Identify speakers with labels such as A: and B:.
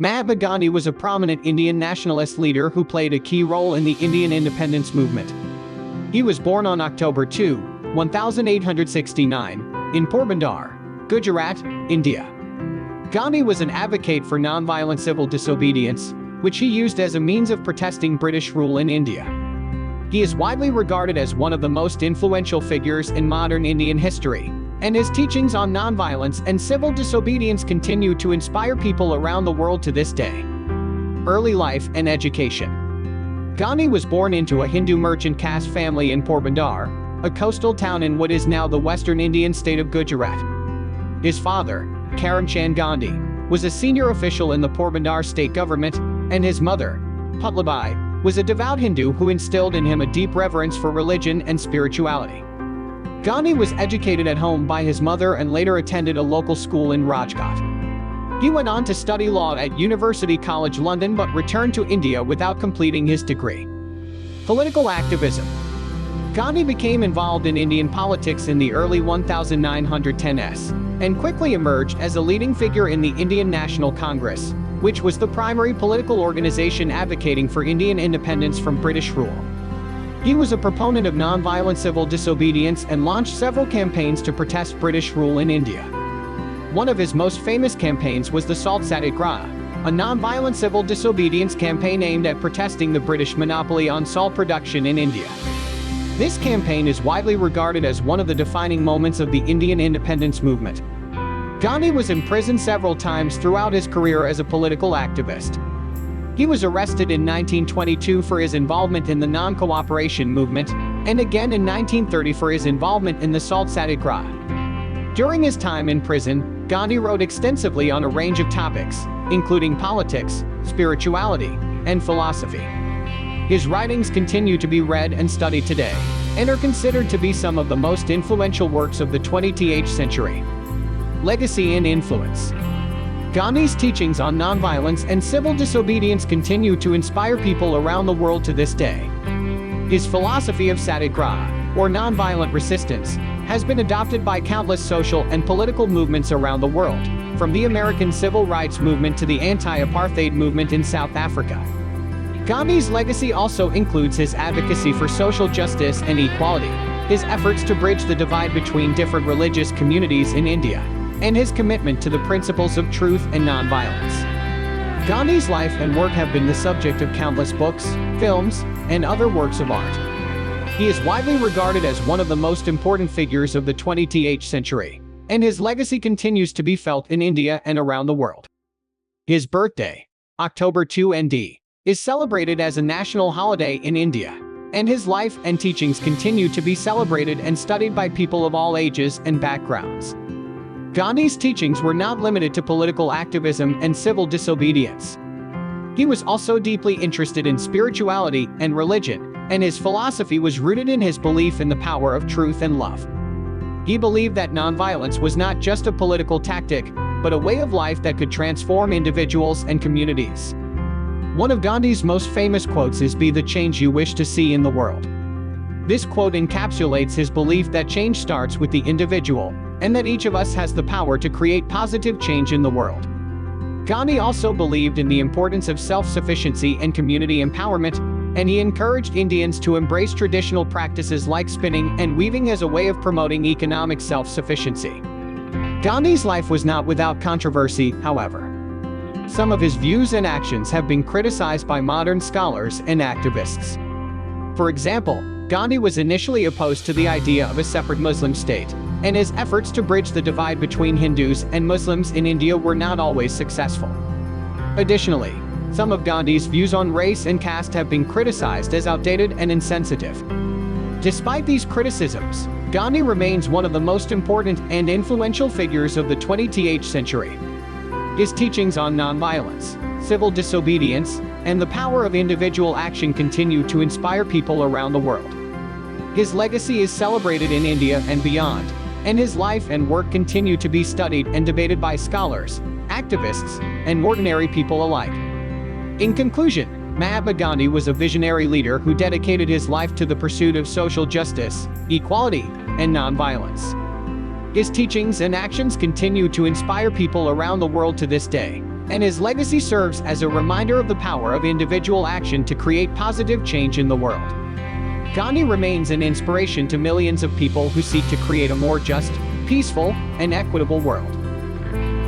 A: Mahatma Gandhi was a prominent Indian nationalist leader who played a key role in the Indian independence movement. He was born on October 2, 1869, in Porbandar, Gujarat, India. Gandhi was an advocate for nonviolent civil disobedience, which he used as a means of protesting British rule in India. He is widely regarded as one of the most influential figures in modern Indian history, and his teachings on nonviolence and civil disobedience continue to inspire people around the world to this day. Early life and education. Gandhi was born into a Hindu merchant caste family in Porbandar, a coastal town in what is now the western Indian state of Gujarat. His father, Karamchand Gandhi, was a senior official in the Porbandar state government, and his mother, Putlabai, was a devout Hindu who instilled in him a deep reverence for religion and spirituality. Gandhi was educated at home by his mother and later attended a local school in Rajkot. He went on to study law at University College London but returned to India without completing his degree. Political activism. Gandhi became involved in Indian politics in the early 1910s, and quickly emerged as a leading figure in the Indian National Congress, which was the primary political organization advocating for Indian independence from British rule. He was a proponent of nonviolent civil disobedience and launched several campaigns to protest British rule in India. One of his most famous campaigns was the Salt Satyagraha, a nonviolent civil disobedience campaign aimed at protesting the British monopoly on salt production in India. This campaign is widely regarded as one of the defining moments of the Indian independence movement. Gandhi was imprisoned several times throughout his career as a political activist. He was arrested in 1922 for his involvement in the non-cooperation movement, and again in 1930 for his involvement in the Salt Satyagraha. During his time in prison, Gandhi wrote extensively on a range of topics, including politics, spirituality, and philosophy. His writings continue to be read and studied today, and are considered to be some of the most influential works of the 20th century. Legacy and influence. Gandhi's teachings on nonviolence and civil disobedience continue to inspire people around the world to this day. His philosophy of satyagraha, or nonviolent resistance, has been adopted by countless social and political movements around the world, from the American civil rights movement to the anti-apartheid movement in South Africa. Gandhi's legacy also includes his advocacy for social justice and equality, his efforts to bridge the divide between different religious communities in India, and his commitment to the principles of truth and nonviolence. Gandhi's life and work have been the subject of countless books, films, and other works of art. He is widely regarded as one of the most important figures of the 20th century, and his legacy continues to be felt in India and around the world. His birthday, October 2 ND, is celebrated as a national holiday in India, and his life and teachings continue to be celebrated and studied by people of all ages and backgrounds. Gandhi's teachings were not limited to political activism and civil disobedience. He was also deeply interested in spirituality and religion, and his philosophy was rooted in his belief in the power of truth and love. He believed that nonviolence was not just a political tactic, but a way of life that could transform individuals and communities. One of Gandhi's most famous quotes is "Be the change you wish to see in the world." This quote encapsulates his belief that change starts with the individual, and that each of us has the power to create positive change in the world. Gandhi also believed in the importance of self-sufficiency and community empowerment, and he encouraged Indians to embrace traditional practices like spinning and weaving as a way of promoting economic self-sufficiency. Gandhi's life was not without controversy, however. Some of his views and actions have been criticized by modern scholars and activists. For example, Gandhi was initially opposed to the idea of a separate Muslim state, and his efforts to bridge the divide between Hindus and Muslims in India were not always successful. Additionally, some of Gandhi's views on race and caste have been criticized as outdated and insensitive. Despite these criticisms, Gandhi remains one of the most important and influential figures of the 20th century. His teachings on nonviolence, civil disobedience, and the power of individual action continue to inspire people around the world. His legacy is celebrated in India and beyond, and his life and work continue to be studied and debated by scholars, activists, and ordinary people alike. In conclusion, Mahatma Gandhi was a visionary leader who dedicated his life to the pursuit of social justice, equality, and nonviolence. His teachings and actions continue to inspire people around the world to this day, and his legacy serves as a reminder of the power of individual action to create positive change in the world. Gandhi remains an inspiration to millions of people who seek to create a more just, peaceful, and equitable world.